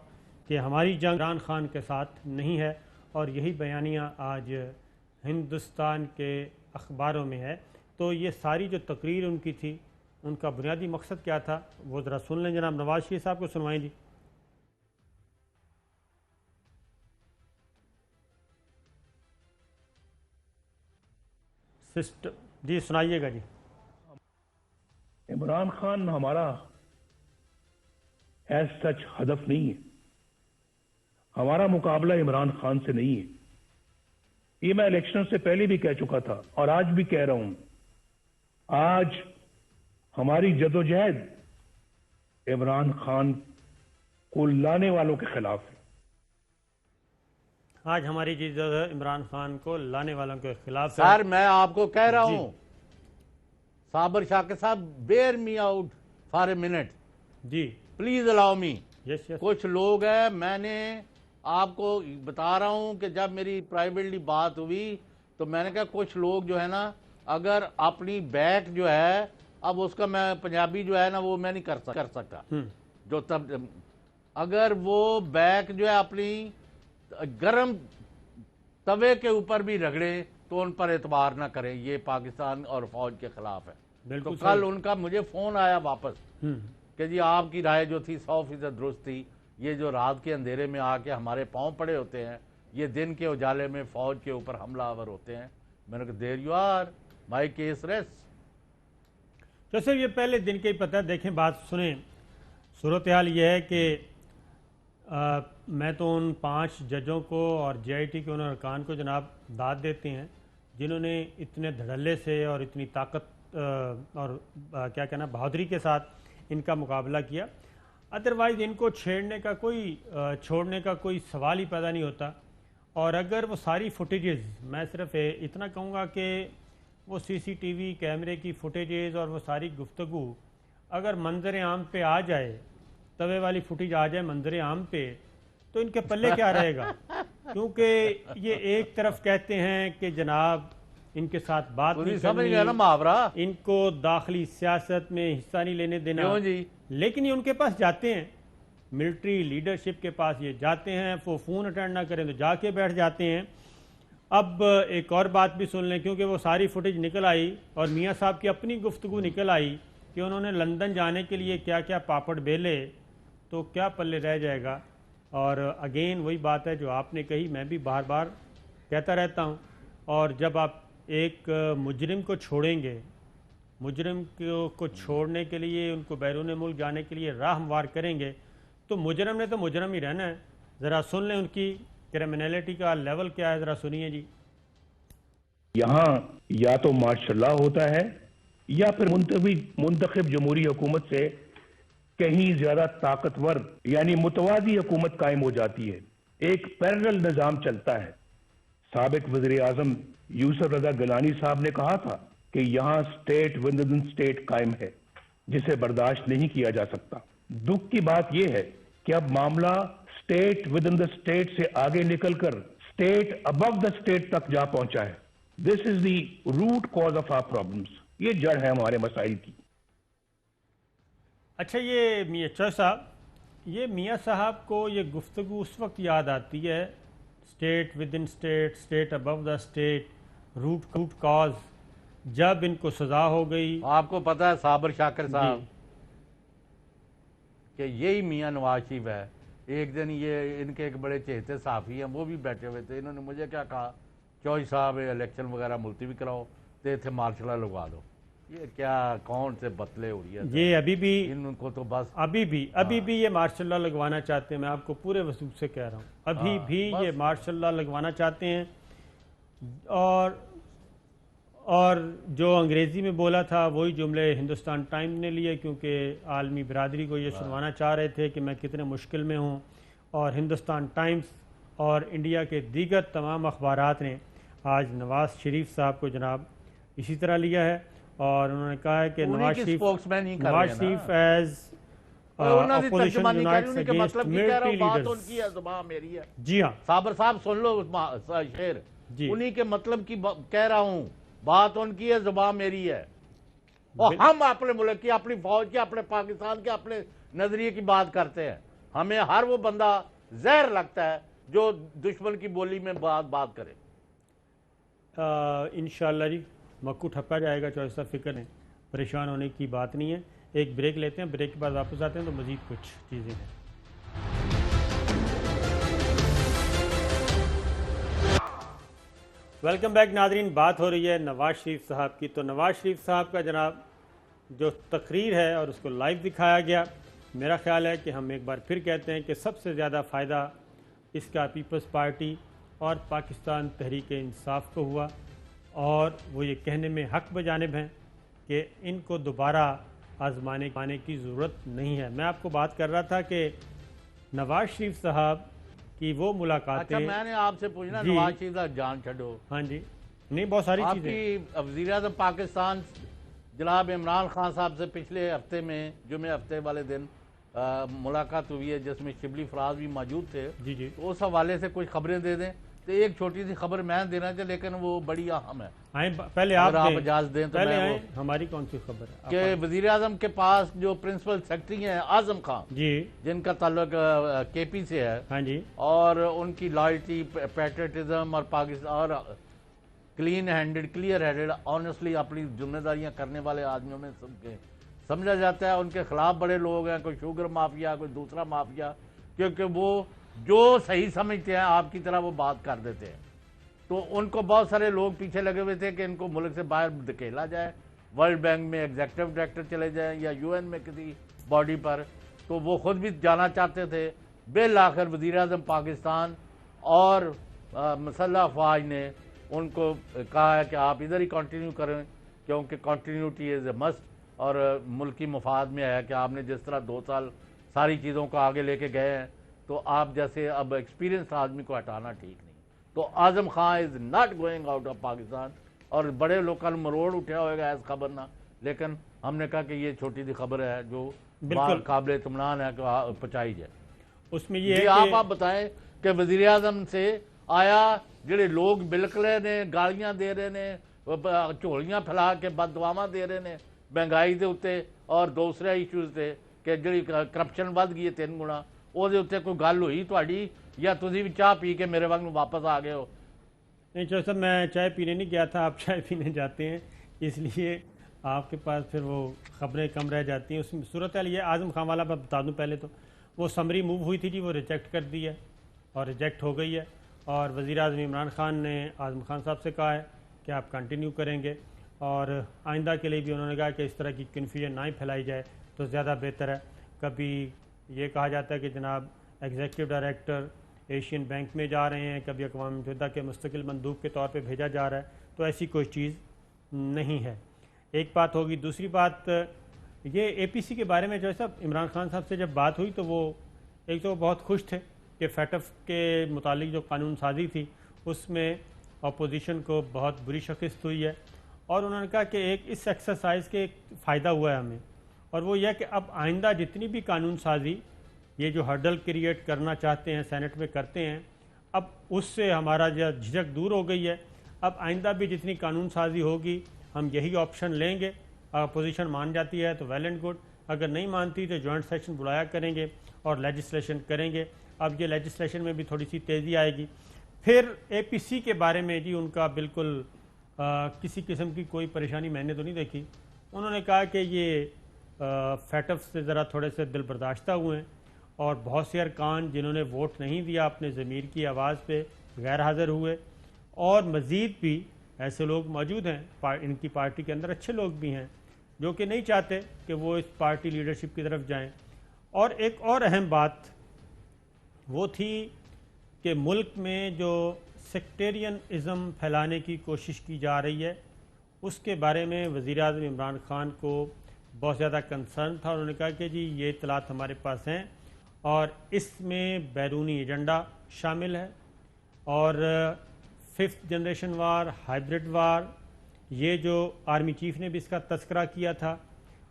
کہ ہماری جنگ عمران خان کے ساتھ نہیں ہے، اور یہی بیانیہ آج ہندوستان کے اخباروں میں ہے۔ تو یہ ساری جو تقریر ان کی تھی، ان کا بنیادی مقصد کیا تھا، وہ ذرا سن لیں جناب نواز شریف صاحب کو سنوائیں جی۔ सिस्टम जी सुनाइएगा जी। इमरान खान हमारा एज सच हदफ नहीं है, हमारा मुकाबला इमरान खान से नहीं है। ये मैं इलेक्शन से पहले भी कह चुका था और आज भी कह रहा हूं। आज हमारी जदोजहद इमरान खान को लाने वालों के खिलाफ है। आज हमारी चीज इमरान खान को लाने वालों के खिलाफ है। सर मैं आपको कह रहा जी। हूं, साबर शाकिर साहब, bear me out for a minute, जी please allow me. Yes yes कुछ लोग हैं, मैंने आपको बता रहा हूं कि जब मेरी प्राइवेटली बात हुई तो मैंने कहा कुछ लोग जो है ना, अगर अपनी बैक जो है, अब उसका मैं पंजाबी जो है ना वो मैं नहीं कर सकता जो तब, अगर वो बैक जो है अपनी गरम तवे के ऊपर भी रगड़े तो उन पर एतबार ना करें, ये पाकिस्तान और फौज के खिलाफ है। तो बिल्कुल कल उनका मुझे फोन आया वापस हम्म, कि जी आपकी राय जो थी 100% दुरुस्त थी, ये जो रात के अंधेरे में आके हमारे पांव पड़े होते हैं, ये दिन के उजाले में फौज के ऊपर हमलावर होते हैं। मैंने कहा there you are, my case rest. तो सर ये पहले दिन के ही पता है। देखें बात सुने, सूरत हाल ये है कि मैं तो उन 5 जजों को और JIT के उन अरकान को जनाब दाद देते हैं जिन्होंने इतने धड़ल्ले से और इतनी ताकत और क्या कहना बहादुरी के साथ इनका मुकाबला किया। अदरवाइज़ इनको छोड़ने का कोई सवाल ही पैदा नहीं होता। और अगर वो सारी फुटेजेस, मैं सिर्फ इतना कहूँगा कि वो CCTV कैमरे की फुटेजेस और वो सारी गुफ्तगू अगर मंजर आम पे आ जाए, तवे वाली फुटेज आ जाए मंजर आम पे, तो इनके पल्ले क्या रहेगा? क्योंकि ये एक तरफ कहते हैं कि जनाब इनके साथ बात नहीं समझ गया ना करनी, मुहावरा, इनको दाखिली सियासत में हिस्सा नहीं लेने देना। क्यों जी? लेकिन ये उनके पास जाते हैं, मिलिट्री लीडरशिप के पास ये जाते हैं, वो फ़ोन अटेंड ना करें तो जाके बैठ जाते हैं। अब एक और बात भी सुन लें, क्योंकि वो सारी फुटेज निकल आई और मियाँ साहब की अपनी गुफ्तगू निकल आई कि उन्होंने लंदन जाने के लिए क्या क्या पापड़ बेले, तो क्या पल्ले रह जाएगा। और अगेन वही बात है जो आपने कही, मैं भी बार बार कहता रहता हूँ। और जब आप एक मुजरिम को छोड़ेंगे, मुजरिम को छोड़ने के लिए, उनको बैरून मुल्क जाने के लिए राह हमवार करेंगे, तो मुजरिम ने तो मुजरिम ही रहना है। ज़रा सुन लें उनकी क्रिमिनलिटी का लेवल क्या है, ज़रा सुनिए जी। यहाँ या तो मार्शल होता है या फिर मुंतखब जमहूरी हुकूमत से कहीं ज्यादा ताकतवर यानी मुतवाजी हुकूमत कायम हो जाती है। एक पैरेलल निजाम चलता है। साबिक वज़ीर आज़म यूसुफ रज़ा गिलानी साहब ने कहा था कि यहाँ स्टेट विद इन स्टेट कायम है, जिसे बर्दाश्त नहीं किया जा सकता। दुख की बात यह है कि अब मामला state with in the state से आगे निकलकर स्टेट अबव द स्टेट तक जा पहुंचा है। This is the root cause of our problems. ये जड़ है हमारे मसाइल की। अच्छा, ये मियाँ चौधरी साहब, ये मियाँ साहब को ये गुफ्तगू उस वक्त याद आती है, state within state, state above the state, root cause, जब इनको सज़ा हो गई। आपको पता है साबर शाकिर साहब कि यही मियाँ नवाज शरीफ है। एक दिन ये इनके एक बड़े चहेते साफ़ी हैं, वो भी बैठे हुए थे। इन्होंने मुझे क्या कहा, चौधरी साहब इलेक्शन वगैरह मुलतवी कराओ तो थे मार्शल लगवा दो। ये क्या कौन से बतले हो रही है? ये अभी भी इनको तो बस अभी भी ये मार्शल लगवाना चाहते हैं। मैं आपको पूरे वसूख से कह रहा हूँ, अभी भी ये मार्शल लगवाना चाहते हैं। और जो अंग्रेज़ी में बोला था वही जुमले हिंदुस्तान टाइम ने लिए, क्योंकि आलमी बरादरी को ये सुनवाना चाह रहे थे कि मैं कितने मुश्किल में हूँ। और हिंदुस्तान टाइम्स और इंडिया के दीगर तमाम अखबारात ने आज नवाज शरीफ साहब को जनाब इसी तरह लिया है। और उन्होंने कहा है कि Nawaz Sharif as opposition unites against military leaders. जी हाँ साबर साहब सुन लो शेर, उन्हीं के मतलब की कह रहा हूँ, बात उनकी है, जुबान मेरी है। और हम अपने मुल्क की, अपनी फौज की, अपने पाकिस्तान के, अपने नजरिए की बात करते हैं। हमें हर वो बंदा जहर लगता है जो दुश्मन की बोली में बात करे। इंशाअल्लाह जी मक्कू ठप्पा जाएगा। चौधरी साहब फिक्र नहीं, परेशान होने की बात नहीं है। एक ब्रेक लेते हैं, ब्रेक के बाद वापस आते हैं तो मज़ीद कुछ चीज़ें हैं। Welcome back Nadreen. बात हो रही है नवाज शरीफ साहब की। तो नवाज शरीफ साहब का जनाब जो तकरीर है और उसको लाइव दिखाया गया, मेरा ख्याल है कि हम एक बार फिर कहते हैं कि सबसे ज़्यादा फ़ायदा इसका पीपल्स पार्टी और पाकिस्तान तहरीक इंसाफ को हुआ, और वो ये कहने में हक बजानिब हैं कि इनको दोबारा आजमाने पाने की ज़रूरत नहीं है। मैं आपको बात कर रहा था कि नवाज शरीफ साहब की वो मुलाकातें। अच्छा, मैंने आपसे पूछना, जी। नवाज शरीफ साहब जान छो। हाँ जी, नहीं बहुत सारी चीज़ें। आपकी वज़ीर आज़म पाकिस्तान जनाब इमरान खान साहब से पिछले हफ्ते में जुमे हफ्ते वाले दिन मुलाकात हुई है, जिसमें शिबली फराज भी मौजूद थे। जी जी, तो उस हवाले से कुछ खबरें दे दें। तो एक छोटी सी खबर मैं देना चाहिए, लेकिन वो बड़ी अहम है। आए पहले आप अगर आप दें। इजाज़त दें तो पहले मैं आए। वो हमारी कौन सी खबर है? कि वज़ीर आज़म के पास जो प्रिंसिपल सेक्रेटरी हैं आज़म खान, जी, जिनका ताल्लुक केपी से है, हाँ जी, और उनकी लॉयल्टी, पैट्रियटिज्म और पाकिस्तान और clean handed, clear handed, honestly अपनी जिम्मेदारियां करने वाले आदमियों में सबके समझा जाता है। उनके खिलाफ बड़े लोग हैं, कोई शुगर माफिया, कोई दूसरा माफिया, क्योंकि वो जो सही समझते हैं आपकी तरह वो बात कर देते हैं। तो उनको बहुत सारे लोग पीछे लगे हुए थे कि इनको मुल्क से बाहर धकेला जाए, वर्ल्ड बैंक में एग्जीक्यूटिव डायरेक्टर चले जाएं या यूएन में किसी बॉडी पर। तो वो खुद भी जाना चाहते थे। बिल आखिर वज़ीर आज़म पाकिस्तान और मसल्ह अफवाज ने उनको कहा है कि आप इधर ही कंटिन्यू करें, क्योंकि कंटिन्यूटी इज़ ए मस्ट, और मुल्की मफाद में है कि आपने जिस तरह 2 साल सारी चीज़ों को आगे लेके गए हैं, तो आप जैसे अब एक्सपीरियंस आदमी को हटाना ठीक नहीं। तो Azam Khan is not going out of Pakistan, और बड़े लोग का मरोड़ उठा होगा इस खबर ना, लेकिन हमने कहा कि ये छोटी सी खबर है जो बिल्कुल काबिल इत्मीनान है कि पहुँचाई जाए। उसमें ये जी, है आप बताएं कि वज़ीर आज़म से आया ਜਿਹੜੇ लोग बिलकले ने, गालियां दे रहे ने, झोलियां फैला के बददुआवां दे रहे ने महंगाई के उत्ते और दूसरे इशूज़ से कि जी करप्शन बढ़ गई है 3 गुणा, ਉਹਦੇ ਉੱਤੇ कोई गल हुई ਤੁਹਾਡੀ या तुसीं भी चाह पी के मेरे वांग वापस आ गए हो? नहीं चलो सर, मैं चाय पीने नहीं गया था, आप चाय पीने जाते हैं, इसलिए आपके पास फिर वो खबरें कम रह जाती हैं। उसमें सूरत हाल ये आज़म खान वाला मैं बता दूं पहले तो, वो समरी मूव हुई थी जी, वो रिजेक्ट कर दी है और रिजेक्ट हो गई है। और वज़ीर आज़म इमरान खान ने आज़म खान साहब से कहा है कि आप कंटिन्यू करेंगे, और आइंदा के लिए भी उन्होंने कहा कि इस तरह की कन्फ्यूजन ना ही फैलाई जाए तो ज़्यादा बेहतर है। कभी ये कहा जाता है कि जनाब एग्जीक्यूटिव डायरेक्टर एशियन बैंक में जा रहे हैं, कभी अक़वाम मुत्तहिदा के मुस्तकिल मंदूब के तौर पे भेजा जा रहा है, तो ऐसी कोई चीज़ नहीं है। एक बात होगी। दूसरी बात, ये APC के बारे में जो है साहब इमरान खान साहब से जब बात हुई तो वो एक तो बहुत खुश थे कि फैटफ के मुतालिक जो कानून साजी थी उसमें अपोजिशन को बहुत बुरी शिकस्त हुई है, और उन्होंने कहा कि एक इस एक्सरसाइज के एक फ़ायदा हुआ है हमें, और वो यह कि अब आइंदा जितनी भी कानून साजी ये जो हर्डल क्रिएट करना चाहते हैं सेनेट में करते हैं, अब उससे हमारा जो झिझक दूर हो गई है। अब आइंदा भी जितनी कानून साजी होगी हम यही ऑप्शन लेंगे। अपोजिशन मान जाती है तो वेल एंड गुड, अगर नहीं मानती तो जॉइंट सेशन बुलाया करेंगे और लेजिस्लेशन करेंगे। अब ये लेजिस्लेशन में भी थोड़ी सी तेज़ी आएगी। फिर APC के बारे में जी उनका बिल्कुल किसी किस्म की कोई परेशानी मैंने तो नहीं देखी। उन्होंने कहा कि ये फैटफ से ज़रा थोड़े से दिल बर्दाश्ता हुए हैं, और बहुत से अरकान जिन्होंने वोट नहीं दिया अपने ज़मीर की आवाज़ पे गैर हाज़िर हुए, और मज़ीद भी ऐसे लोग मौजूद हैं इनकी पार्टी के अंदर, अच्छे लोग भी हैं जो कि नहीं चाहते कि वो इस पार्टी लीडरशिप की तरफ जाएं। और एक और अहम बात वो थी कि मुल्क में जो सेक्टेरियनिज़म फैलाने की कोशिश की जा रही है उसके बारे में वज़ीर आज़म इमरान खान को बहुत ज़्यादा कंसर्न था। उन्होंने कहा कि जी ये इत्तलात हमारे पास हैं और इसमें बैरूनी एजेंडा शामिल है, और 5th जनरेशन वार, हाइब्रिड वार, ये जो आर्मी चीफ़ ने भी इसका तस्करा किया था,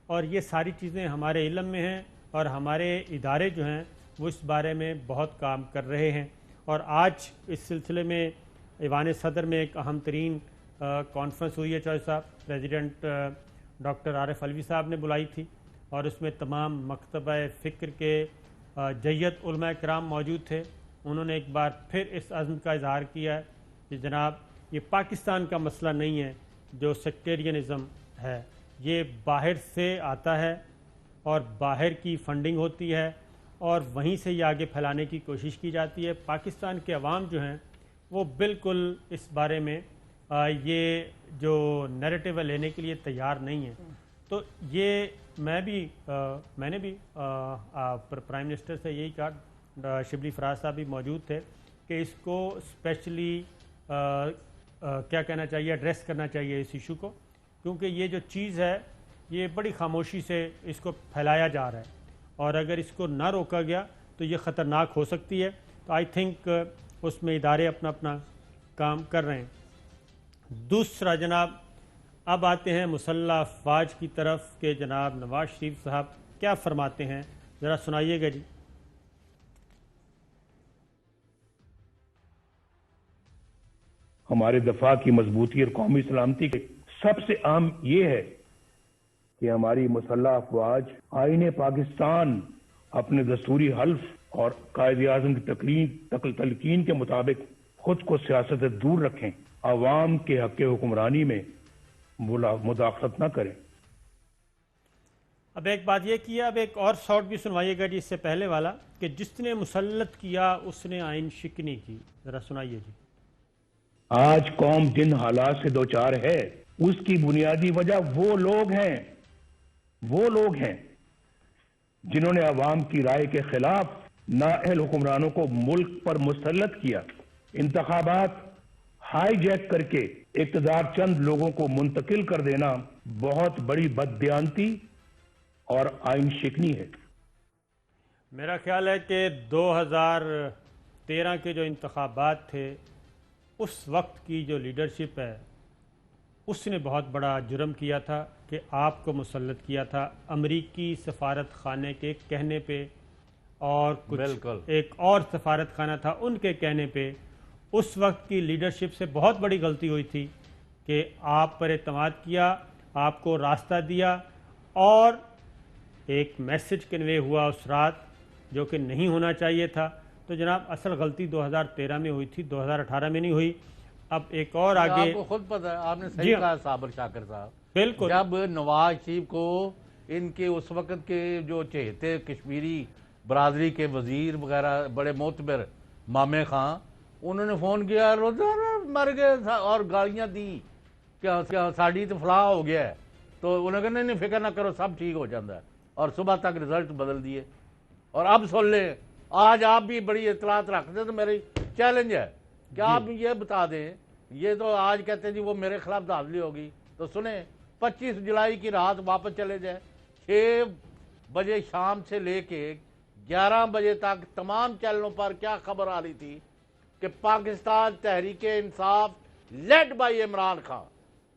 और ये सारी चीज़ें हमारे इल्म में हैं और हमारे इदारे जो हैं वो इस बारे में बहुत काम कर रहे हैं। और आज इस सिलसिले में ईवान सदर में एक अहम तरीन कॉन्फ्रेंस हुई है चौधरी साहब, प्रेसिडेंट डॉक्टर आरिफ अलवी साहब ने बुलाई थी, और उसमें तमाम मकतबा फ़िक्र के जय्यत उलमा कराम मौजूद थे। उन्होंने एक बार फिर इस अज़्म का इजहार किया है कि जनाब ये पाकिस्तान का मसला नहीं है, जो सेक्टेरियनिज़म है ये बाहर से आता है और बाहर की फंडिंग होती है और वहीं से ये आगे फैलाने की कोशिश की जाती है। पाकिस्तान के अवाम जो हैं वो बिल्कुल इस बारे में یہ جو نیریٹو ہے لینے کے لیے تیار نہیں ہے. تو یہ میں نے بھی پرائم منسٹر سے یہی کہا, شبلی فراز صاحب بھی موجود تھے, کہ اس کو اسپیشلی کیا کہنا چاہیے, ایڈریس کرنا چاہیے اس ایشو کو, کیونکہ یہ جو چیز ہے یہ بڑی خاموشی سے اس کو پھیلایا جا رہا ہے, اور اگر اس کو نہ روکا گیا تو یہ خطرناک ہو سکتی ہے. تو آئی تھنک اس میں ادارے اپنا اپنا کام کر رہے ہیں. دوسرا جناب, اب آتے ہیں مسلح افواج کی طرف کہ جناب نواز شریف صاحب کیا فرماتے ہیں, ذرا سنائیے گا جی. ہمارے دفاع کی مضبوطی اور قومی سلامتی کے سب سے اہم یہ ہے کہ ہماری مسلح افواج آئین پاکستان اپنے دستوری حلف اور قائد اعظم کی تلقین کے مطابق خود کو سیاست سے دور رکھیں, عوام کے حق حکمرانی میں مداخلت نہ کریں. اب ایک بات یہ کیا, اب ایک اور شاٹ بھی سنوائیے گا جی اس سے پہلے والا, کہ جس نے مسلط کیا اس نے آئین شکنی کی, ذرا سنائیے جی. آج قوم جن حالات سے دوچار ہے اس کی بنیادی وجہ وہ لوگ ہیں جنہوں نے عوام کی رائے کے خلاف نااہل حکمرانوں کو ملک پر مسلط کیا. انتخابات ہائی جیک کر کے اقتدار چند لوگوں کو منتقل کر دینا بہت بڑی بددیانتی اور آئین شکنی ہے. میرا خیال ہے کہ 2013 کے جو انتخابات تھے اس وقت کی جو لیڈرشپ ہے اس نے بہت بڑا جرم کیا تھا کہ آپ کو مسلط کیا تھا امریکی سفارت خانے کے کہنے پہ, اور کچھ ایک اور سفارت خانہ تھا ان کے کہنے پہ. اس وقت کی لیڈرشپ سے بہت بڑی غلطی ہوئی تھی کہ آپ پر اعتماد کیا, آپ کو راستہ دیا, اور ایک میسج کنوے ہوا اس رات جو کہ نہیں ہونا چاہیے تھا. تو جناب اصل غلطی 2013 میں ہوئی تھی, 2018 میں نہیں ہوئی. اب ایک اور آگے آپ کو خود پتہ ہے, آپ نے صحیح کہا صابر شاکر صاحب, بالکل جب نواز شریف کو ان کے اس وقت کے جو چہتے کشمیری برادری کے وزیر وغیرہ بڑے معتبر مامے خان, انہوں نے فون کیا, مر گئے اور گالیاں دی کہ ساڑی تو فلاح ہو گیا ہے. تو انہوں نے کہا نہیں فکر نہ کرو سب ٹھیک ہو جاتا ہے, اور صبح تک رزلٹ بدل دیے. اور اب سن لیں, آج آپ بھی بڑی اطلاعات رکھتے ہیں تو میری چیلنج ہے کہ آپ یہ بتا دیں, یہ تو آج کہتے ہیں جی وہ میرے خلاف دھاندلی ہوگی, تو سنیں 25 جولائی کی رات واپس چلے جائیں, 6 بجے شام سے لے کے 11 بجے تک تمام چینلوں پر کیا خبر آ رہی تھی کہ پاکستان تحریک انصاف لیڈ بائی عمران خان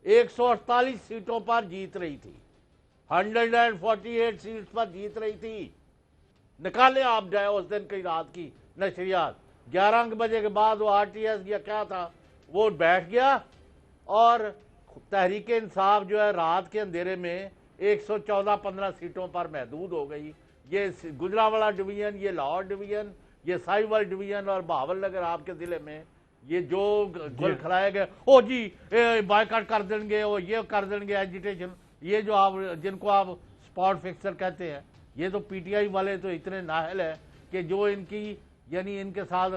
148 سیٹوں پر جیت رہی تھی, 148 سیٹس پر جیت رہی تھی. نکالیں آپ جائے اس دن کی رات کی نشریات. 11 بجے کے بعد وہ آر ٹی ایس یا کیا تھا وہ بیٹھ گیا, اور تحریک انصاف جو ہے رات کے اندھیرے میں 114-15 سیٹوں پر محدود ہو گئی. یہ گجرانوالہ ڈویژن, یہ لاہور ڈویژن, یہ ساہیوال ڈویژن اور بہاول نگر آپ کے ضلع میں یہ جو گل کھلائے گئے, او جی بائیکاٹ کر دیں گے, وہ یہ کر دیں گے ایجیٹیشن, یہ جو آپ جن کو آپ اسپاٹ فکسر کہتے ہیں, یہ تو پی ٹی آئی والے تو اتنے نااہل ہیں کہ جو ان کی یعنی ان کے ساتھ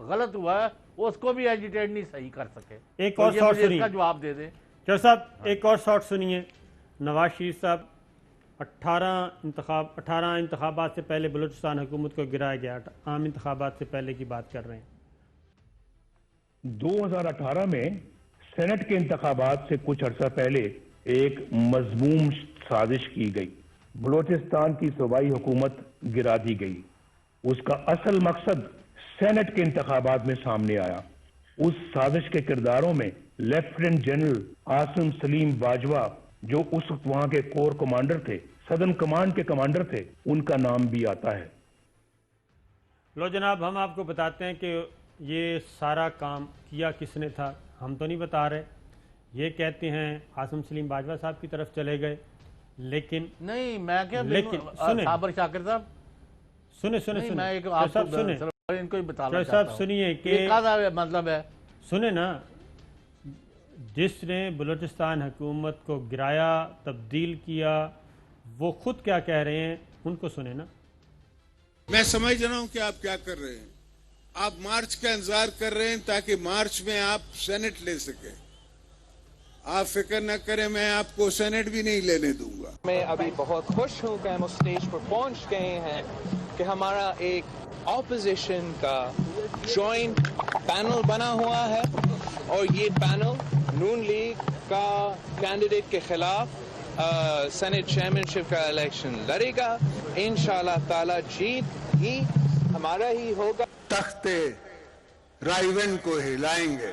غلط ہوا ہے اس کو بھی ایجیٹیٹ نہیں صحیح کر سکے. ایک اور شاٹ سنیے, اس کا جواب دے دیں چور صاحب, ایک اور شاٹ سنیے. نواز شریف صاحب 18 انتخابات سے پہلے بلوچستان حکومت کو گرایا گیا, عام انتخابات سے پہلے کی بات کر رہے ہیں. 2018 میں سینٹ کے انتخابات سے کچھ عرصہ پہلے ایک مذموم سازش کی گئی, بلوچستان کی صوبائی حکومت گرا دی گئی. اس کا اصل مقصد سینٹ کے انتخابات میں سامنے آیا. اس سازش کے کرداروں میں لیفٹیننٹ جنرل عاصم سلیم باجوہ جو اس وقت وہاں کے کور کمانڈر تھے, سدرن کمانڈ کے کمانڈر تھے, ان کا نام بھی آتا ہے. لو جناب, ہم آپ کو بتاتے ہیں کہ یہ سارا کام کیا کس نے تھا. ہم تو نہیں بتا رہے, یہ کہتے ہیں عاصم سلیم باجوہ صاحب کی طرف چلے گئے, لیکن نہیں میں کیا صابر شاکر صاحب سنیں میں ایک آپ کو ان کو ہی بتانا چاہتا ہوں, سنیے کہ مطلب ہے سنیں نا, جس نے بلوچستان حکومت کو گرایا, تبدیل کیا, وہ خود کیا کہہ رہے ہیں, ان کو سنیں نا. میں سمجھ رہا ہوں کہ آپ کیا کر رہے ہیں. آپ مارچ کا انتظار کر رہے ہیں تاکہ مارچ میں آپ سینٹ لے سکیں. आप फिक्र न करें, मैं आपको सेनेट भी नहीं लेने दूंगा। मैं अभी बहुत खुश हूँ कि हम उस स्टेज पर पहुँच गए हैं कि हमारा एक ऑपोजिशन का जॉइंट पैनल बना हुआ है और ये पैनल नून लीग का कैंडिडेट के खिलाफ सेनेट चेयरमैनशिप का इलेक्शन लड़ेगा। इंशाल्लाह ताला जीत ही हमारा ही होगा। तख्ते राइवेन को हिलाएंगे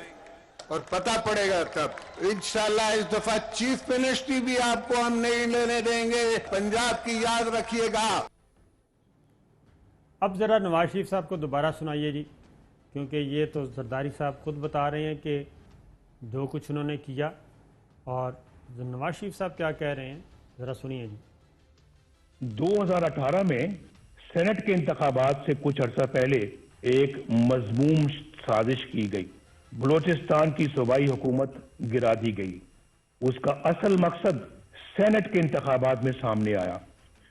और पता पड़ेगा तब। इंशाल्लाह इस दफा चीफ मिनिस्ट्री भी आपको हम नहीं लेने देंगे, पंजाब की याद रखिएगा। अब ज़रा नवाज शरीफ साहब को दोबारा सुनाइए जी, क्योंकि ये तो जरदारी साहब खुद बता रहे हैं कि जो कुछ उन्होंने किया, और नवाज शरीफ साहब क्या कह रहे हैं, ज़रा सुनिए जी। 2018 में सेनेट के इंतखाबात से कुछ अर्सा पहले एक मजमूम साजिश की गई, बलोचिस्तान की सूबाई हुकूमत गिरा दी गई। उसका असल मकसद सेनेट के इंतखाबात में सामने आया।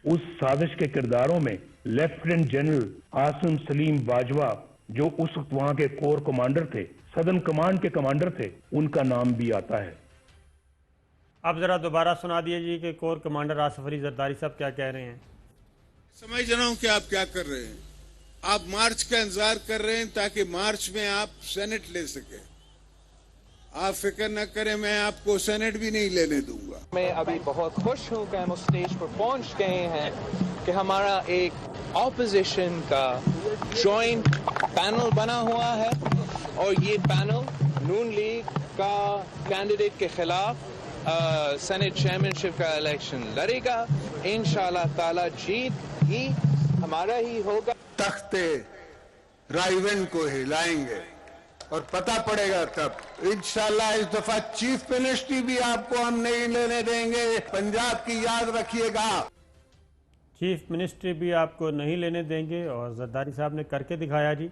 उस साजिश के किरदारों में लेफ्टिनेंट जनरल आसिम सलीम बाजवा, जो उस वक्त वहां के कोर कमांडर थे, सदर्न कमांड के कमांडर थे, उनका नाम भी आता है। अब जरा दोबारा सुना दिए जी कि कोर कमांडर आसिफ अली जरदारी साहब क्या कह रहे हैं। समझ रहा हूं कि आप क्या कर रहे हैं। आप मार्च का इंतजार कर रहे हैं ताकि मार्च में आप सेनेट ले सके। आप फिक्र न करें, मैं आपको सेनेट भी नहीं लेने दूंगा। मैं अभी बहुत खुश हूँ कि हम उस स्टेज पर पहुँच गए हैं कि हमारा एक ऑपोजिशन का जॉइंट पैनल बना हुआ है और ये पैनल नून लीग का कैंडिडेट के खिलाफ सेनेट चेयरमैनशिप का इलेक्शन लड़ेगा। इंशाल्लाह ताला जीत ही हमारा ही होगा। तख्ते राइवेन को हिलाएंगे और पता पड़ेगा तब। इंशाल्लाह इस दफा चीफ मिनिस्ट्री भी आपको हम नहीं लेने देंगे, पंजाब की याद रखिएगा। चीफ मिनिस्ट्री भी आपको नहीं लेने देंगे, और जरदारी साहब ने करके दिखाया जी।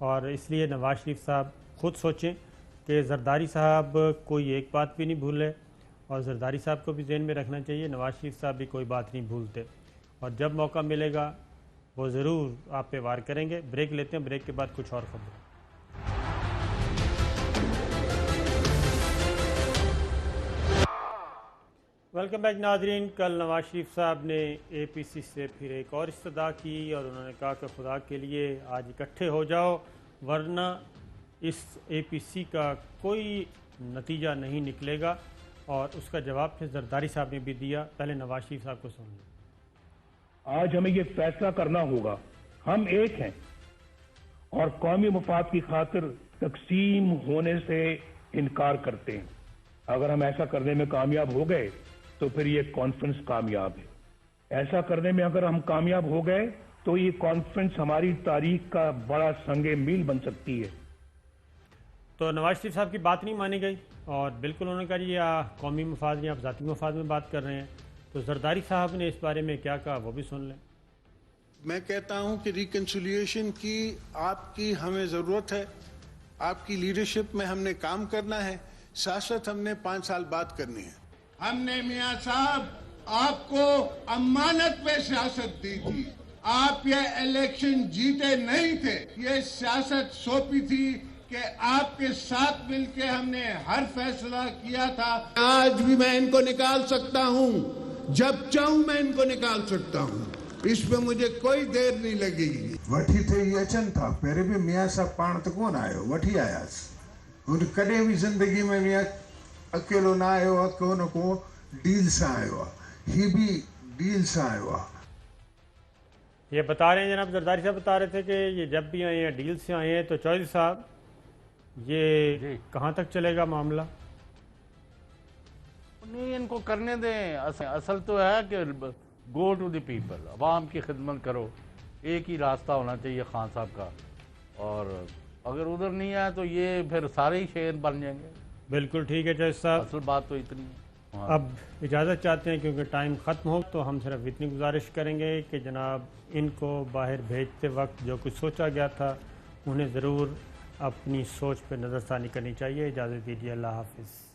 और इसलिए नवाज शरीफ साहब खुद सोचें कि जरदारी साहब कोई एक बात भी नहीं भूले, और जरदारी साहब को भी ज़हन में रखना चाहिए नवाज शरीफ साहब भी कोई बात नहीं भूलते, और जब मौका मिलेगा वो ज़रूर आप पे वार करेंगे। ब्रेक लेते हैं, ब्रेक के बाद कुछ और खबरें। वेलकम बैक नाजरीन। कल नवाज शरीफ साहब ने APC से फिर एक और इस्तदा की और उन्होंने कहा कि खुदा के लिए आज इकट्ठे हो जाओ, वरना इस APC का कोई नतीजा नहीं निकलेगा। और उसका जवाब फिर जरदारी साहब ने भी दिया। पहले नवाज शरीफ साहब को सुन लें। आज हमें ये फैसला करना होगा, हम एक हैं और कौमी मफाद की खातिर तकसीम होने से इनकार करते हैं। अगर हम ऐसा करने में कामयाब हो गए तो फिर ये कॉन्फ्रेंस कामयाब है। ऐसा करने में अगर हम कामयाब हो गए तो ये कॉन्फ्रेंस हमारी तारीख का बड़ा संगे मील बन सकती है। तो नवाज शरीफ साहब की बात नहीं मानी गई, और बिल्कुल उन्होंने कहा जी कौमी मफाद नहीं, आप ज़ाती मफाद में बात कर रहे हैं। तो जरदारी साहब ने इस बारे में क्या कहा वो भी सुन लें। मैं कहता हूं कि रिकन्सिलिएशन की आपकी हमें ज़रूरत है, आपकी लीडरशिप में हमने काम करना है, सियासत हमने 5 साल बाद करनी है। हमने मियां साहब आपको अमानत पे सियासत दी थी, आप ये इलेक्शन जीते नहीं थे, ये सियासत सौंपी थी कि आपके साथ मिलके हमने हर फैसला किया था। आज भी मैं इनको निकाल सकता हूं, जब चाहूं मैं इनको निकाल सकता हूं, इसमें मुझे कोई देर नहीं लगेगी। वठी थे ये अचन था, पहिरे भी मियां साहब पाण त कोन आयो, वठी आयास। उन कॾहिं भी जिंदगी में मियां अकेलो ना आयो आहे, को न को डील सां आयो आहे, ही भी डील सां आयो आहे। ये बता रहे हैं जनाब जरदारी साहब बता रहे थे कि ये जब भी आए हैं डील से आए हैं। तो चौधरी साहब ये कहाँ तक चलेगा मामला? नहीं, इनको करने दें। असल तो है कि गो टू द पीपल, अवाम की खिदमत करो। एक ही रास्ता होना चाहिए खान साहब का, और अगर उधर नहीं आया तो ये फिर सारे ही शेर बन जाएंगे। बिल्कुल ठीक है चौधरी साहब, असल बात तो इतनी है। अब इजाज़त चाहते हैं क्योंकि टाइम ख़त्म हो, तो हम सिर्फ इतनी गुजारिश करेंगे कि जनाब इनको बाहर भेजते वक्त जो कुछ सोचा गया था उन्हें ज़रूर अपनी सोच पर नज़रसानी करनी चाहिए। इजाज़त दीजिए, अल्लाह हाफिज़।